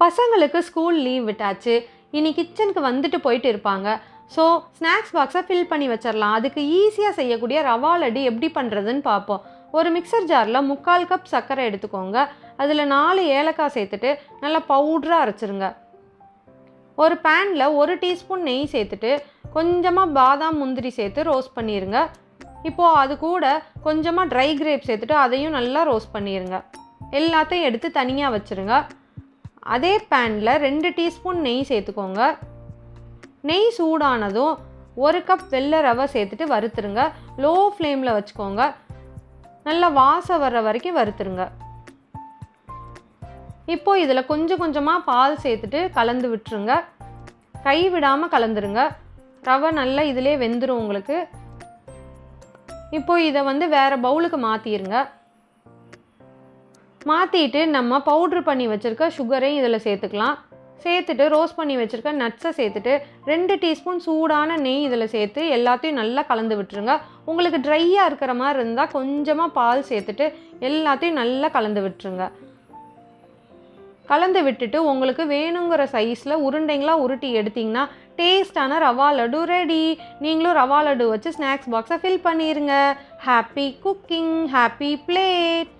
பசங்களுக்கு school leave விட்டாச்சு. இனி கிச்சனுக்கு வந்துட்டு போயிட்டு இருப்பாங்க. ஸோ ஸ்நாக்ஸ் பாக்ஸை ஃபில் பண்ணி வச்சிடலாம். அதுக்கு ஈஸியாக செய்யக்கூடிய ரவா லட்டு எப்படி பண்ணுறதுன்னு பார்ப்போம். ஒரு மிக்சர் ஜாரில் 3/4 கப் சர்க்கரை எடுத்துக்கோங்க. அதில் 4 ஏலக்காய் சேர்த்துட்டு நல்லா பவுடராக அரைச்சிருங்க. ஒரு பேனில் 1 டீஸ்பூன் நெய் சேர்த்துட்டு கொஞ்சமாக பாதாம் முந்திரி சேர்த்து ரோஸ்ட் பண்ணிடுங்க. இப்போது அது கூட கொஞ்சமாக ட்ரை கிரேப் சேர்த்துட்டு அதையும் நல்லா ரோஸ்ட் பண்ணிடுங்க. எல்லாத்தையும் எடுத்து தனியாக வச்சுருங்க. அதே பேனில் 2 டீஸ்பூன் நெய் சேர்த்துக்கோங்க. நெய் சூடானதும் 1 கப் வெள்ளை ரவை சேர்த்துட்டு வறுத்துருங்க. லோ ஃப்ளேமில் வச்சுக்கோங்க. நல்லா வாசம் வர்ற வரைக்கும் வறுத்துருங்க. இப்போது இதில் கொஞ்சம் கொஞ்சமாக பால் சேர்த்துட்டு கலந்து விட்டுருங்க. கை விடாமல் கலந்துருங்க. ரவை நல்லா இதிலே வெந்துடும் உங்களுக்கு. இப்போது இதை வேறு பவுலுக்கு மாற்றிடுங்க. மாற்றிட்டு நம்ம பவுட்ரு பண்ணி வச்சுருக்க சுகரையும் இதில் சேர்த்துக்கலாம். சேர்த்துட்டு ரோஸ்ட் பண்ணி வச்சுருக்க நட்ஸை சேர்த்துட்டு 2 டீஸ்பூன் சூடான நெய் இதில் சேர்த்து எல்லாத்தையும் நல்லா கலந்து விட்டுருங்க. உங்களுக்கு ட்ரையாக இருக்கிற மாதிரி இருந்தால் கொஞ்சமாக பால் சேர்த்துட்டு எல்லாத்தையும் நல்லா கலந்து விட்டுருங்க. கலந்து விட்டுட்டு உங்களுக்கு வேணுங்கிற சைஸில் உருண்டைங்களாக உருட்டி எடுத்திங்கன்னா டேஸ்டான ரவா லட்டு ரெடி. நீங்களும் ரவா லட்டு வச்சு ஸ்நாக்ஸ் பாக்ஸை ஃபில் பண்ணிடுங்க. Happy cooking, happy plate.